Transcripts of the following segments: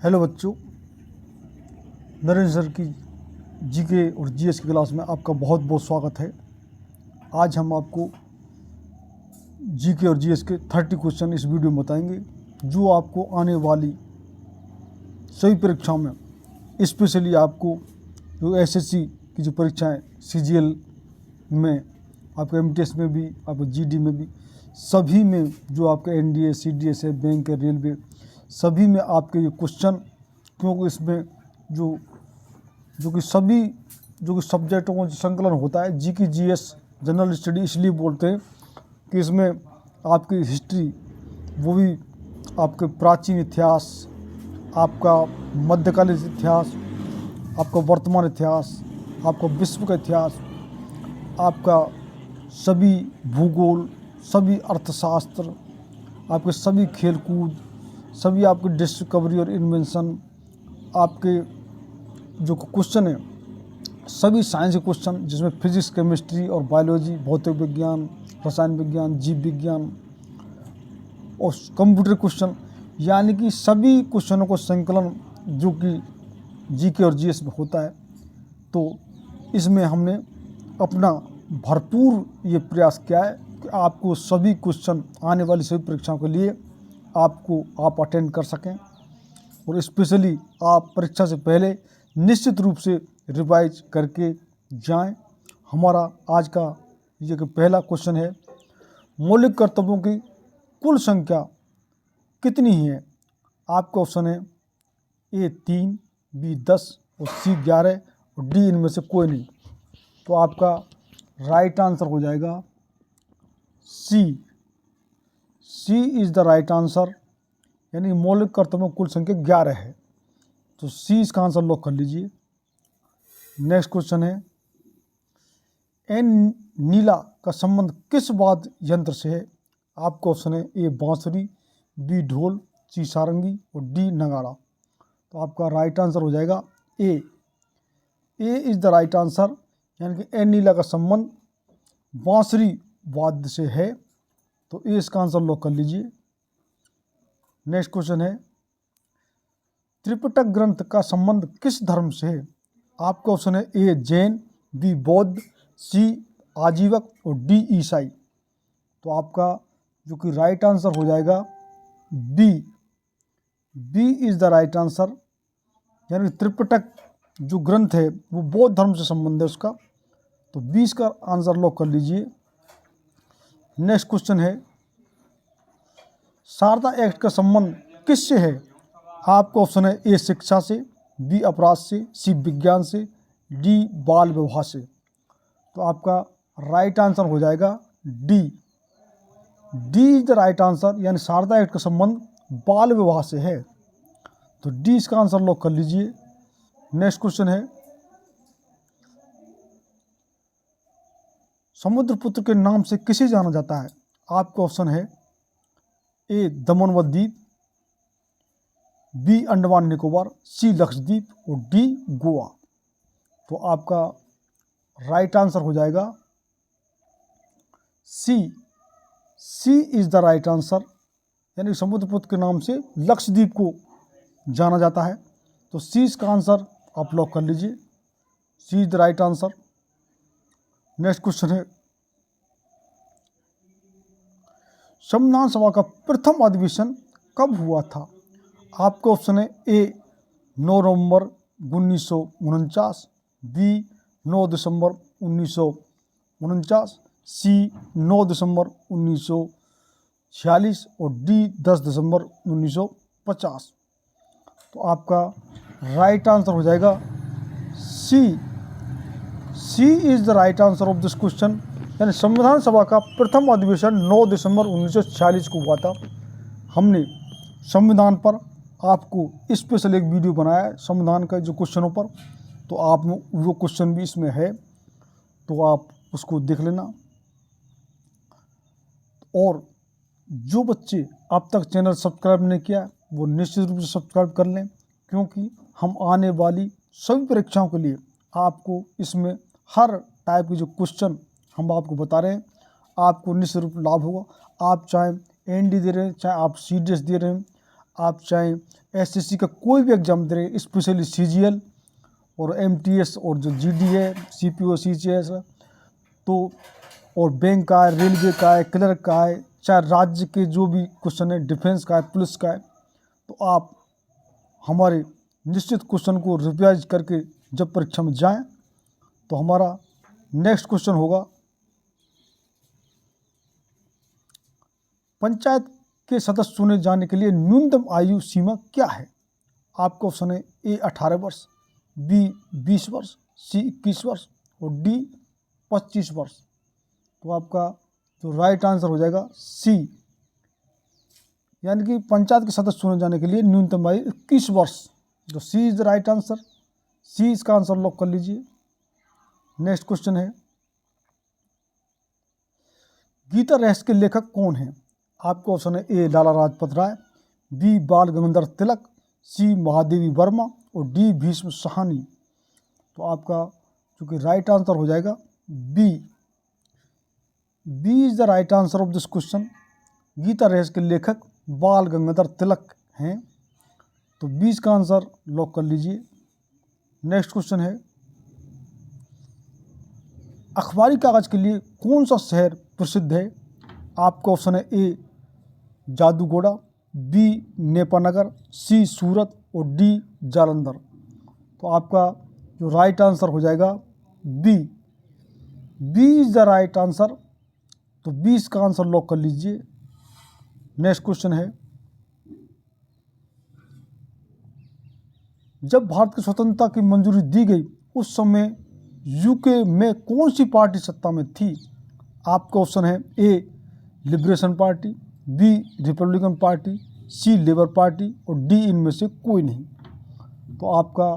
Hello बच्चों, Narendra sir की GK और जीएस की क्लास में आपका बहुत बहुत स्वागत है। आज हम आपको जीके और जीएस के 30 क्वेश्चन इस वीडियो में बताएंगे जो आपको आने वाली सभी परीक्षाओं में, स्पेशली आपको जो एसएससी की जो परीक्षाएं सीजीएल में, आपके एमटीएस में भी, आपके जीडी में भी, सभी में जो आपके एनडीए सीडीएस है, बैंक है, रेलवे, सभी में आपके ये क्वेश्चन, क्योंकि इसमें जो कि सभी जो कि सब्जेक्टों का संकलन होता है, जी की जीएस जनरल स्टडी इसलिए बोलते हैं कि इसमें आपकी हिस्ट्री, वो भी आपके प्राचीन इतिहास, आपका मध्यकालीन इतिहास, आपका वर्तमान इतिहास, आपका विश्व का इतिहास, आपका सभी भूगोल, सभी अर्थशास्त्र, आपके सभी खेलकूद, सभी आपके डिस्कवरी और इन्वेंशन, आपके जो क्वेश्चन है सभी साइंस के क्वेश्चन, जिसमें फिजिक्स, केमिस्ट्री और बायोलॉजी, भौतिक विज्ञान, रसायन विज्ञान, जीव विज्ञान और कंप्यूटर क्वेश्चन, यानी कि सभी क्वेश्चनों को संकलन जो कि जीके और जीएस में होता है। तो इसमें हमने अपना भरपूर ये प्रयास किया है कि आपको सभी क्वेश्चन आने वाली सभी परीक्षाओं के लिए आप अटेंड कर सकें, और स्पेशली आप परीक्षा से पहले निश्चित रूप से रिवाइज करके जाएं। हमारा आज का ये पहला क्वेश्चन है, मौलिक कर्तव्यों की कुल संख्या कितनी है? आपका ऑप्शन है ए 3, बी 10 और सी 11 और डी इनमें से कोई नहीं। तो आपका राइट आंसर हो जाएगा C. C is the right answer, यानी मौलिक कर्तव्यों की कुल संख्या 11 है। तो सी इसका आंसर लॉक कर लीजिए। नेक्स्ट क्वेश्चन है, एन नीला का संबंध किस वाद्य यंत्र से है? आपका ऑप्शन है ए बांसुरी, बी ढोल, सी सारंगी और डी नगाड़ा। तो आपका राइट आंसर हो जाएगा A. A is the right answer, यानी कि एन नीला का संबंध बांसुरी वाद्य से है। तो ए इसका आंसर लॉक कर लीजिए। नेक्स्ट क्वेश्चन है, त्रिपिटक ग्रंथ का संबंध किस धर्म से है? आपका ऑप्शन है ए जैन, बी बौद्ध, सी आजीवक और डी ईसाई। तो आपका जो कि राइट आंसर हो जाएगा B. B is the right answer, यानी त्रिपिटक जो ग्रंथ है वो बौद्ध धर्म से संबंध है उसका। तो बी इसका आंसर लॉक कर लीजिए। नेक्स्ट क्वेश्चन है, शारदा एक्ट का संबंध किससे है? आपका ऑप्शन है ए शिक्षा से, बी अपराध से, सी विज्ञान से, डी बाल विवाह से। तो आपका राइट आंसर हो जाएगा D. D is the right answer, यानी शारदा एक्ट का संबंध बाल विवाह से है। तो डी इसका आंसर लॉक कर लीजिए। नेक्स्ट क्वेश्चन है, समुद्रपुत्र के नाम से किसे जाना जाता है? आपका ऑप्शन है ए दमन व दीप, बी अंडमान निकोबार, सी लक्षद्वीप और डी गोवा। तो आपका राइट आंसर हो जाएगा C. C is the right answer, यानी समुद्रपुत्र के नाम से लक्षद्वीप को जाना जाता है। तो सी इसका आंसर आप लॉक कर लीजिए। C is the right answer. Next question है, संविधान सभा का प्रथम अधिवेशन कब हुआ था? आपका ऑप्शन है ए 9 नवंबर 1949, बी 9 दिसंबर 1949, सी 9 दिसंबर 1946 और डी 10 दिसंबर 1950। तो आपका राइट आंसर हो जाएगा C. C is the right answer of this question, यानी संविधान सभा का प्रथम अधिवेशन 9 दिसंबर 1946 को हुआ था। हमने संविधान पर आपको स्पेशल एक वीडियो बनाया है संविधान का जो क्वेश्चनों पर, तो आप वो क्वेश्चन भी इसमें है, तो आप उसको देख लेना। और जो बच्चे अब तक चैनल सब्सक्राइब नहीं किया वो निश्चित रूप से सब्सक्राइब कर लें, क्योंकि हम आने वाली सभी परीक्षाओं के लिए आपको इसमें हर टाइप के जो क्वेश्चन हम आपको बता रहे हैं, आपको निश्चित रूप लाभ होगा। आप चाहे एनडी दे रहे हैं, चाहे आप सीडीएस दे रहे हैं, आप चाहें एसएससी का कोई भी एग्ज़ाम दे रहे हैं, स्पेशली सीजीएल और एमटीएस और जो जीडी है, सीपीओ सीजीएस, तो और बैंक का है, रेलवे का है, क्लर्क का है, चाहे राज्य के जो भी क्वेश्चन है, डिफेंस का है, पुलिस का है, तो आप हमारे निश्चित क्वेश्चन को रिवाइज करके जब परीक्षा में जाएं तो हमारा नेक्स्ट क्वेश्चन होगा, पंचायत के सदस्य चुने जाने के लिए न्यूनतम आयु सीमा क्या है? आपका ऑप्शन है ए 18 वर्ष, बी 20 वर्ष, सी 21 वर्ष और डी 25 वर्ष। तो आपका जो राइट आंसर हो जाएगा सी, यानी कि पंचायत के सदस्य चुने जाने के लिए न्यूनतम आयु 21 वर्ष। तो सी is the right answer, C इसका आंसर लॉक कर लीजिए। नेक्स्ट क्वेश्चन है, गीता रहस्य के लेखक कौन है? आपका ऑप्शन है ए लाला लाजपत राय, बी बाल गंगाधर तिलक, सी महादेवी वर्मा और डी भीष्म साहनी। तो आपका चूँकि राइट आंसर हो जाएगा B, B is the right answer of this question. Gita Rahasya के लेखक बाल गंगाधर तिलक हैं, तो 20 का आंसर लॉक कर लीजिए। नेक्स्ट क्वेश्चन है, अखबारी कागज के लिए कौन सा शहर प्रसिद्ध है? आपका ऑप्शन है ए जादूगोड़ा, बी नेपानगर, सी सूरत और डी जालंधर। तो आपका जो राइट आंसर हो जाएगा B, B is the right answer. तो 20 का आंसर लॉक कर लीजिए। नेक्स्ट क्वेश्चन है, जब भारत की स्वतंत्रता की मंजूरी दी गई उस समय यूके में कौन सी पार्टी सत्ता में थी? आपका ऑप्शन है A liberation party, B republican party, C labour party और डी इनमें से कोई नहीं। तो आपका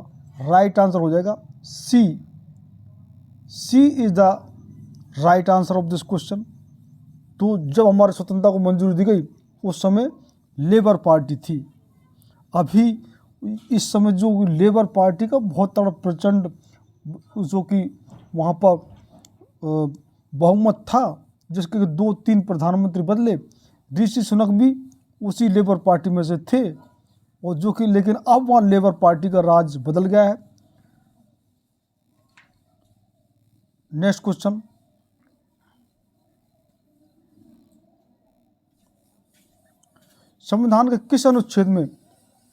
राइट आंसर हो जाएगा C, C is the right answer of this question. तो जब हमारी स्वतंत्रता को मंजूरी दी गई उस समय लेबर पार्टी थी। अभी इस समय जो लेबर पार्टी का बहुत बड़ा प्रचंड जो कि वहाँ पर बहुमत था, जिसके 2-3 प्रधानमंत्री बदले, ऋषि सुनक भी उसी लेबर पार्टी में से थे, और जो कि लेकिन अब वहाँ लेबर पार्टी का राज बदल गया है। नेक्स्ट क्वेश्चन, संविधान के किस अनुच्छेद में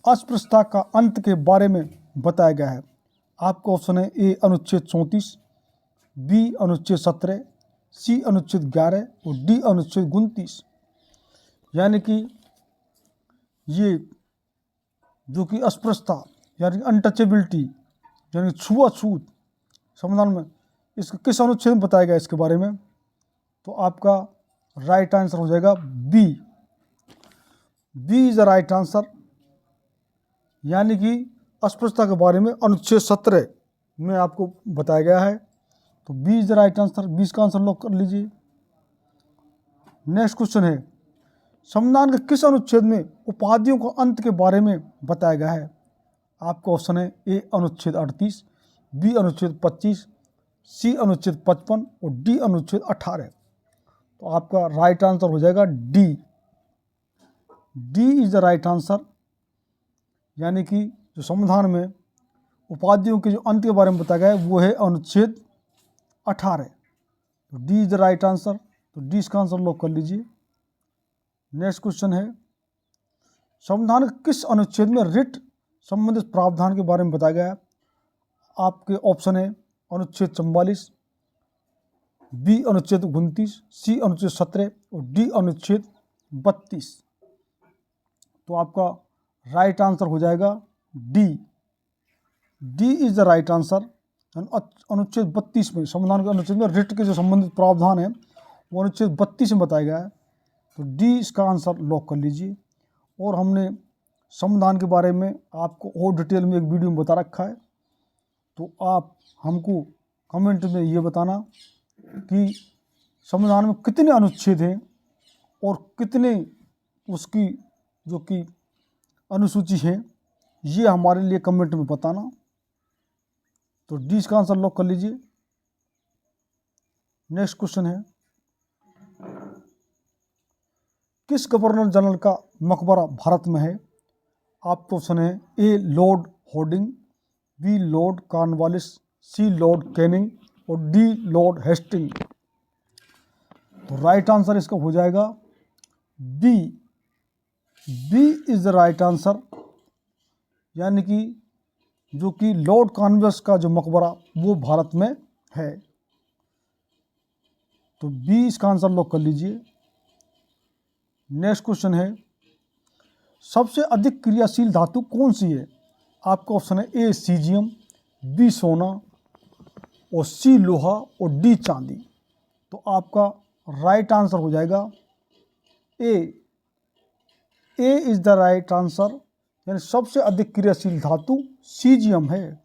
अस्पृश्यता का अंत के बारे में बताया गया है? आपका ऑप्शन है ए अनुच्छेद 34, बी अनुच्छेद 17, सी अनुच्छेद 11 और डी अनुच्छेद 29। यानी कि ये जो कि अस्पृश्यता यानी अनटचेबिलिटी यानी छुआछूत संविधान में इसका किस अनुच्छेद में बताया गया इसके बारे में? तो आपका राइट आंसर हो जाएगा B, B is the right answer. यानी कि अस्पृश्यता के बारे में अनुच्छेद 17 में आपको बताया गया है। तो B is the right answer, 20 का आंसर लॉक कर लीजिए। नेक्स्ट क्वेश्चन है, संविधान के किस अनुच्छेद में उपाधियों के अंत के बारे में बताया गया है? आपका ऑप्शन है ए अनुच्छेद 38, बी अनुच्छेद 25, सी अनुच्छेद 55 और डी अनुच्छेद 18। तो आपका राइट आंसर हो जाएगा D, D is the right answer. यानी कि जो संविधान में उपाधियों के जो अंत के बारे में बताया गया है वो है अनुच्छेद 18। तो D is the right answer. तो डी इसका आंसर लॉक कर लीजिए। नेक्स्ट क्वेश्चन है, संविधान के किस अनुच्छेद में रिट संबंधित प्रावधान के बारे में बताया गया है? आपके ऑप्शन है अनुच्छेद 44, बी अनुच्छेद 29, सी अनुच्छेद 17 और डी अनुच्छेद 32। तो आपका राइट आंसर हो जाएगा D, D is the right answer. अनुच्छेद 32 में, संविधान के अनुच्छेद में रिट के जो संबंधित प्रावधान है वो अनुच्छेद 32 में बताया गया है। तो डी इसका आंसर लॉक कर लीजिए। और हमने संविधान के बारे में आपको और डिटेल में एक वीडियो में बता रखा है, तो आप हमको कमेंट में ये बताना कि संविधान में कितने अनुच्छेद हैं और कितने उसकी जो कि अनुसूची है, ये हमारे लिए कमेंट में बताना। तो डी इसका आंसर लॉक कर लीजिए। नेक्स्ट क्वेश्चन है, किस गवर्नर जनरल का मकबरा भारत में है? आपका ऑप्शन है A Lord Hardinge, B Lord Cornwallis, C Lord Canning और डी लॉर्ड हेस्टिंग। तो राइट आंसर इसका हो जाएगा B. B is the right answer, यानी कि जो कि लॉर्ड कॉर्नवालिस का जो मकबरा वो भारत में है। तो बी इसका आंसर लॉक कर लीजिए। नेक्स्ट क्वेश्चन है, सबसे अधिक क्रियाशील धातु कौन सी है? आपका ऑप्शन है ए सीजियम, बी सोना और सी लोहा और डी चांदी। तो आपका राइट आंसर हो जाएगा A. A is the right answer, यानी सबसे अधिक क्रियाशील धातु सीजियम है।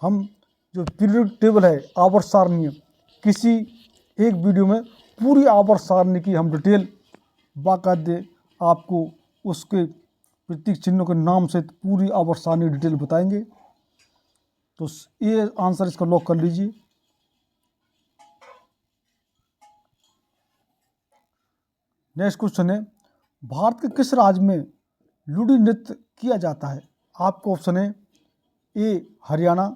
हम जो पीरियोडिक टेबल है आवर्त सारणी, किसी एक वीडियो में पूरी आवर्त सारणी की हम डिटेल बाकायदे आपको उसके प्रतीक चिन्हों के नाम से पूरी आवर्त सारणी डिटेल बताएंगे। तो ये आंसर इसका लॉक कर लीजिए। नेक्स्ट क्वेश्चन है, भारत के किस राज्य में लुडी नृत्य किया जाता है? आपका ऑप्शन है ए हरियाणा,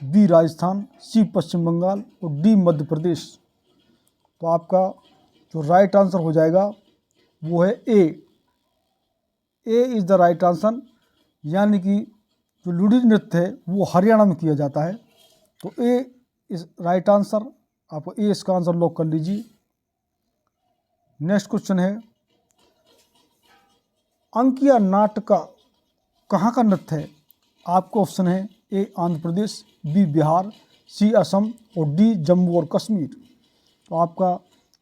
बी राजस्थान, सी पश्चिम बंगाल और डी मध्य प्रदेश। तो आपका जो राइट आंसर हो जाएगा वो है A. A is the right answer, यानी कि जो लुडी नृत्य है वो हरियाणा में किया जाता है। तो ए इज राइट आंसर, आप ए इसका आंसर लॉक कर लीजिए। नेक्स्ट क्वेश्चन है, अंकिया नाटका कहाँ का नृत्य है? आपका ऑप्शन है ए आंध्र प्रदेश, बी बिहार, सी असम और डी जम्मू और कश्मीर। तो आपका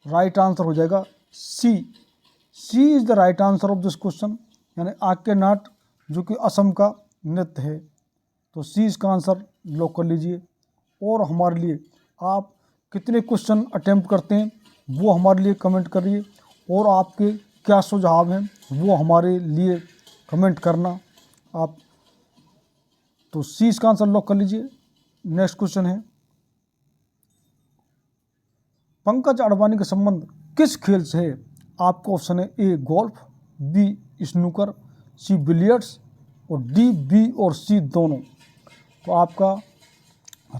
राइट आंसर हो जाएगा C. C is the right answer of this question, यानी आक्य नाट जो कि असम का नृत्य है। तो सी इसका आंसर लॉक कर लीजिए। और हमारे लिए आप कितने क्वेश्चन अटेम्प्ट करते हैं वो हमारे लिए कमेंट करिए, और आपके क्या सुझाव हैं वो हमारे लिए कमेंट करना आप। तो सी इसका आंसर लॉक कर लीजिए। नेक्स्ट क्वेश्चन है, पंकज अडवाणी का संबंध किस खेल से है? आपका ऑप्शन है A golf, B snooker, C billiards और डी बी और सी दोनों। तो आपका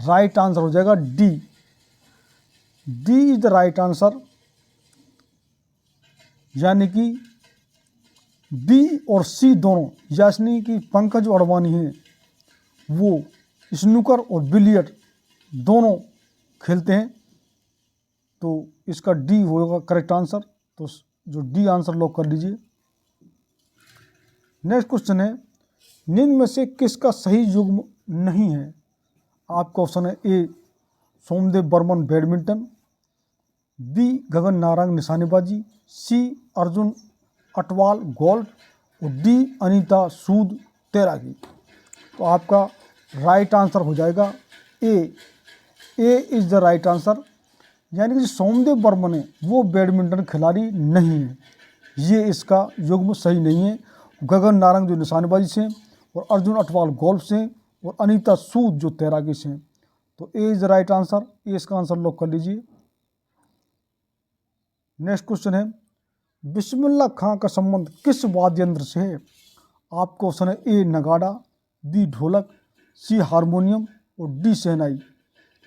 राइट आंसर हो जाएगा D. D is the right answer, यानी कि बी और सी दोनों, यानी कि पंकज अडवाणी हैं वो स्नूकर और बिलियर्ड दोनों खेलते हैं। तो इसका डी होगा करेक्ट आंसर। तो जो डी आंसर लॉक कर लीजिए। नेक्स्ट क्वेश्चन है, निम्न में से किसका सही युग्म नहीं है? आपका ऑप्शन है A Somdev Barman badminton, B Gagan Narang निशानेबाजी, सी अर्जुन अटवाल गोल्फ और डी अनीता सूद तैराकी। तो आपका राइट आंसर हो जाएगा A. A is the right answer, यानी कि जो सोमदेव बर्मन है वो बैडमिंटन खिलाड़ी नहीं है, ये इसका युग्म सही नहीं है। गगन नारंग जो निशानेबाजी से और अर्जुन अटवाल गोल्फ से और अनीता सूद जो तैराकी से। तो A is the right answer, A इसका आंसर लॉक कर लीजिए। नेक्स्ट क्वेश्चन है, बिस्मिल्लाह खां का संबंध किस वाद्य यंत्र से है? आपको ऑप्शन है ए नगाड़ा, बी ढोलक, सी हारमोनियम और डी शहनाई।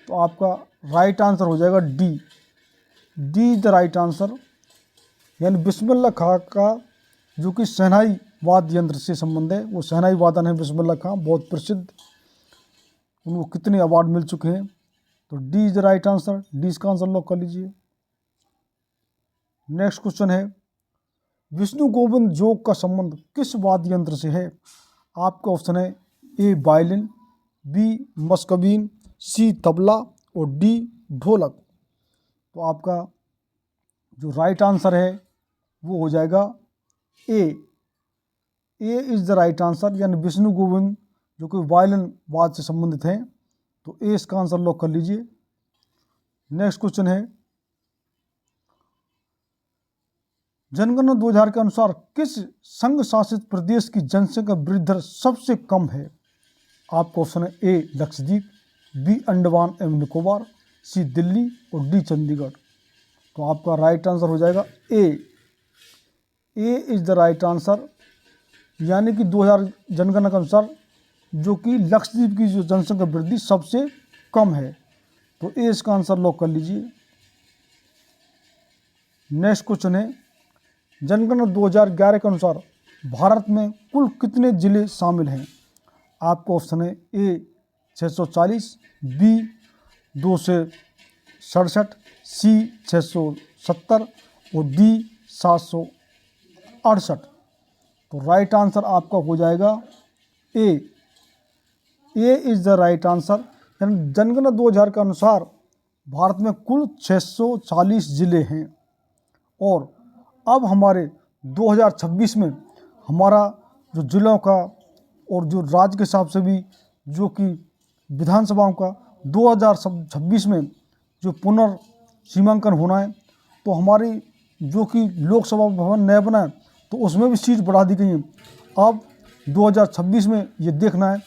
तो आपका राइट आंसर हो जाएगा D. D is the right answer, यानी बिस्मिल्लाह खां का जो कि शहनाई वाद्य यंत्र से संबंध है, वो शहनाई वादन है बिस्मिल्लाह खां, बहुत प्रसिद्ध, उनको कितने अवार्ड मिल चुके हैं। तो D is the right answer, D इसका आंसर लॉक कर लीजिए। नेक्स्ट क्वेश्चन है, विष्णु गोविंद जोग का संबंध किस वाद्य यंत्र से है? आपका ऑप्शन है ए वायलिन, बी मस्कबीन, सी तबला और डी ढोलक। तो आपका जो राइट आंसर है वो हो जाएगा A. A is the right answer, यानी विष्णु गोविंद जो कि वायलिन वाद्य से संबंधित हैं। तो ए इसका आंसर लॉक कर लीजिए। नेक्स्ट क्वेश्चन है, जनगणना 2000 के अनुसार किस संघ शासित प्रदेश की जनसंख्या वृद्धि दर सबसे कम है? आपका ऑप्शन है ए लक्षद्वीप, बी अंडमान एवं निकोबार, सी दिल्ली और डी चंडीगढ़। तो आपका राइट आंसर हो जाएगा A. A is the right answer, यानी कि 2000 जनगणना के अनुसार जो कि लक्षद्वीप की जो जनसंख्या वृद्धि सबसे कम है। तो ए इसका आंसर लॉक कर लीजिए। नेक्स्ट क्वेश्चन है, जनगणना 2011 के अनुसार भारत में कुल कितने जिले शामिल हैं? आपको ऑप्शन है ए 640, बी 267, सी 670 और डी 768। तो राइट आंसर आपका हो जाएगा ए इज़ द राइट आंसर। यानी जनगणना 2000 के अनुसार भारत में कुल 640 जिले हैं और अब हमारे 2026 में हमारा जो जिलों का और जो राज्य के हिसाब से भी जो कि विधानसभाओं का 2026 में जो पुनर्सीमांकन होना है, तो हमारी जो कि लोकसभा भवन नया बना है तो उसमें भी सीट बढ़ा दी गई है। अब 2026 में ये देखना है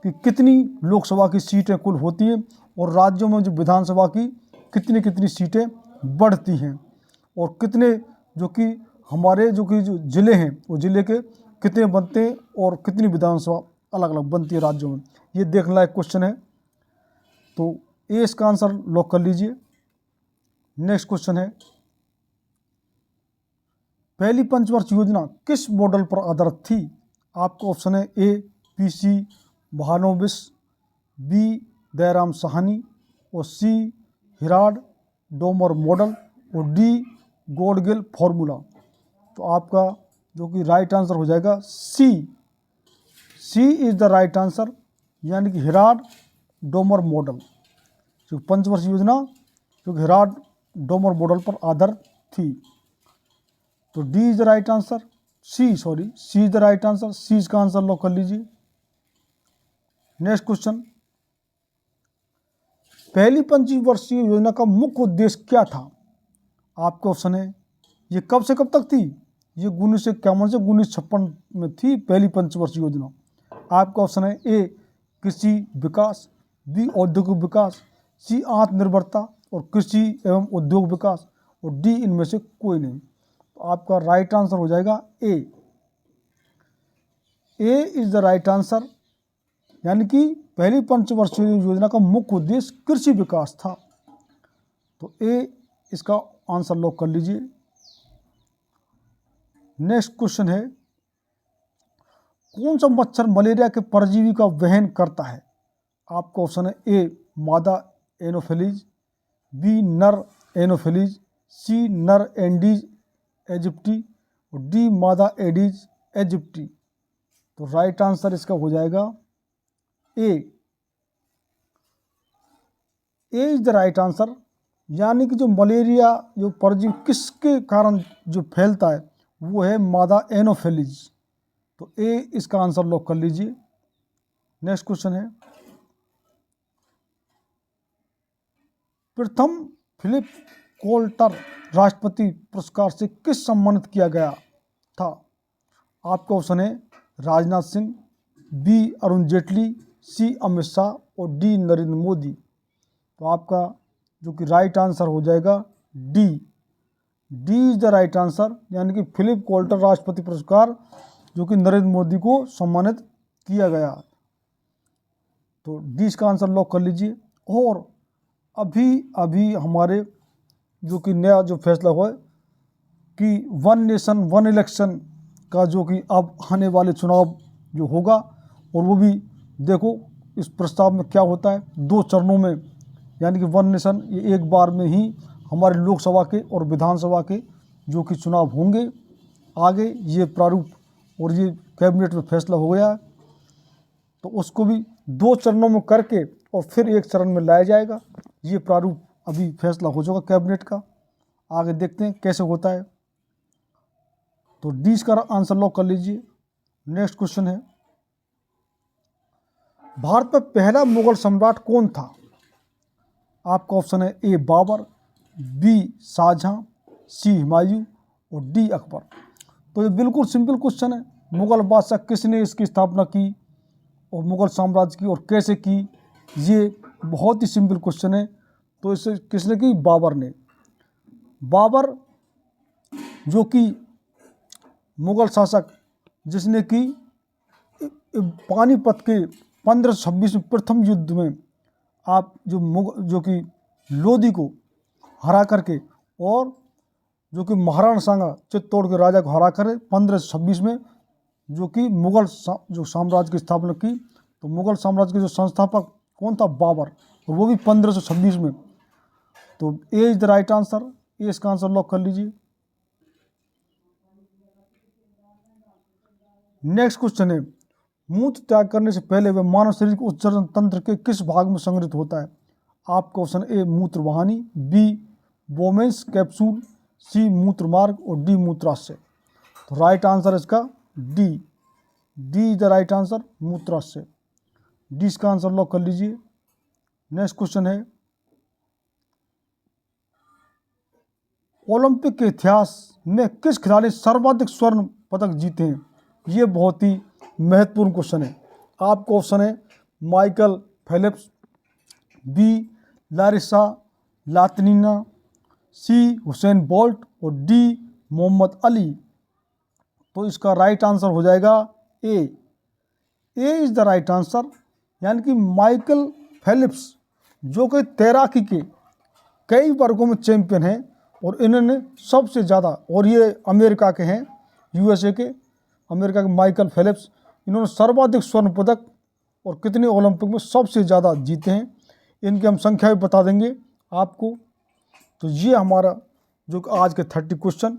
कि कितनी लोकसभा की सीटें कुल होती हैं और राज्यों में जो विधानसभा की कितनी कितनी सीटें बढ़ती हैं और कितने जो कि हमारे जो जिले हैं वो जिले के कितने बनते हैं और कितनी विधानसभा अलग अलग बनती है राज्यों में, ये देखने लायक क्वेश्चन है। तो ए इसका आंसर लॉक कर लीजिए। नेक्स्ट क्वेश्चन है, पहली पंचवर्षीय योजना किस मॉडल पर आधारित थी? आपको ऑप्शन है ए पीसी महानोबिस, बी दयाराम साहनी और सी हिराड डोमर मॉडल और डी गॉडगिल फॉर्मूला। तो आपका जो कि राइट आंसर हो जाएगा सी इज़ द राइट आंसर, यानी कि हिराड डोमर मॉडल जो पंचवर्षीय योजना जो कि हिराड डोमर मॉडल पर आधारित थी। तो D is the right answer, C is the right answer, C इसका आंसर लॉक कर लीजिए। नेक्स्ट क्वेश्चन, पहली पंचवर्षीय योजना का मुख्य उद्देश्य क्या था? आपका ऑप्शन है, ये कब से कब तक थी? ये 1951 से 1956 में थी पहली पंचवर्षीय योजना। आपका ऑप्शन है ए कृषि विकास, बी औद्योगिक विकास, सी आत्मनिर्भरता और कृषि एवं उद्योग विकास और डी इनमें से कोई नहीं। तो आपका राइट आंसर हो जाएगा ए इज़ द राइट आंसर, यानी कि पहली पंचवर्षीय योजना का मुख्य उद्देश्य कृषि विकास था। तो ए इसका आंसर लॉक कर लीजिए। नेक्स्ट क्वेश्चन है, कौन सा मच्छर मलेरिया के परजीवी का वहन करता है? आपका ऑप्शन है ए मादा एनोफिलीज, बी नर एनोफिलीज, सी नर एंडीज एजिप्टी और डी मादा एडीज एजिप्टी। तो राइट आंसर इसका हो जाएगा ए इज द राइट आंसर, यानी कि जो मलेरिया जो परजीवी किसके कारण जो फैलता है वो है मादा एनोफिलीज। तो ए इसका आंसर लॉक कर लीजिए। नेक्स्ट क्वेश्चन है, प्रथम फिलिप कोल्टर राष्ट्रपति पुरस्कार से किस सम्मानित किया गया था? आपका ऑप्शन है राजनाथ सिंह, बी अरुण जेटली, सी अमित शाह और डी नरेंद्र मोदी। तो आपका जो कि राइट आंसर हो जाएगा D is the right answer, यानी कि फिलिप कोल्टर राष्ट्रपति पुरस्कार जो कि नरेंद्र मोदी को सम्मानित किया गया। तो डी इसका आंसर लॉक कर लीजिए। और अभी हमारे जो कि नया जो फैसला हुआ है कि वन नेशन वन इलेक्शन का जो कि अब आने वाले चुनाव जो होगा, और वो भी देखो इस प्रस्ताव में क्या होता है, 2 चरणों में, यानी कि वन नेशन ये एक बार में ही हमारे लोकसभा के और विधानसभा के जो कि चुनाव होंगे। आगे ये प्रारूप और ये कैबिनेट में फैसला हो गया है, तो उसको भी 2 चरणों में करके और फिर एक चरण में लाया जाएगा। ये प्रारूप अभी फैसला हो चुका कैबिनेट का, आगे देखते हैं कैसे होता है। तो डी इसका आंसर लॉक कर लीजिए। नेक्स्ट क्वेश्चन है, भारत में पहला मुगल सम्राट कौन था? आपका ऑप्शन है ए बाबर, बी शाहजहां, सी हुमायूं और डी अकबर। तो ये बिल्कुल सिंपल क्वेश्चन है, मुगल बादशाह किसने इसकी स्थापना की और मुगल साम्राज्य की और कैसे की, ये बहुत ही सिंपल क्वेश्चन है। तो इसे किसने की? बाबर ने। बाबर जो कि मुगल शासक जिसने कि पानीपत के 1526 में प्रथम युद्ध में आप जो कि लोधी को हरा करके और जो कि महाराणा सांगा चित्तौड़ के राजा को हरा कर 1526 में जो कि मुगल जो साम्राज्य की स्थापना की। तो मुगल साम्राज्य के जो संस्थापक कौन था? बाबर, और वो भी 1526 में। तो ए is the right answer. A इसका आंसर लॉक कर लीजिए। नेक्स्ट क्वेश्चन है, मूत्र त्याग करने से पहले वह मानव शरीर के उत्सर्जन तंत्र के किस भाग में संग्रहित होता है? आपका ऑप्शन ए मूत्र वाहिनी, बी बोमेंस कैप्सूल, सी मूत्र मार्ग और डी मूत्राशय। तो राइट आंसर इसका D. D is the right answer, मूत्राशय। डी इसका आंसर लॉक कर लीजिए। नेक्स्ट क्वेश्चन है, ओलंपिक के इतिहास में किस खिलाड़ी सर्वाधिक स्वर्ण पदक जीते हैं? ये बहुत ही महत्वपूर्ण क्वेश्चन है। आपका ऑप्शन है माइकल फेलिप्स, बी लारिसा लातिनिना, सी हुसैन बोल्ट और डी मोहम्मद अली। तो इसका राइट आंसर हो जाएगा A. A is the right answer, यानी कि माइकल फेलिप्स जो कि तैराकी के कई वर्गों में चैंपियन हैं और इन्होंने सबसे ज़्यादा, और ये अमेरिका के हैं, यूएसए के, अमेरिका के माइकल फेलिप्स, इन्होंने सर्वाधिक स्वर्ण पदक और कितने ओलंपिक में सबसे ज़्यादा जीते हैं, इनकी हम संख्या भी बता देंगे आपको। तो ये हमारा जो आज के 30 क्वेश्चन।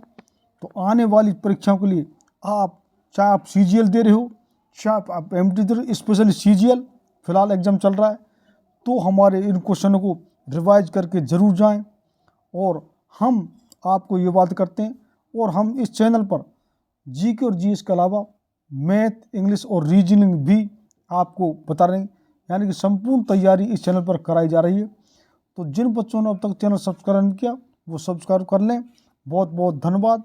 तो आने वाली परीक्षाओं के लिए आप चाहे आप सीजीएल दे रहे हो, चाहे आप एमटी दे रहे हो, स्पेशली सीजीएल फिलहाल एग्जाम चल रहा है, तो हमारे इन क्वेश्चनों को रिवाइज करके ज़रूर जाएं। और हम आपको ये बात करते हैं, और हम इस चैनल पर जीके और जीएस के अलावा मैथ, इंग्लिश और रीजनिंग भी आपको बता रहे हैं, यानी कि संपूर्ण तैयारी इस चैनल पर कराई जा रही है। तो जिन बच्चों ने अब तक चैनल सब्सक्राइब नहीं किया वो सब्सक्राइब कर लें। बहुत बहुत धन्यवाद।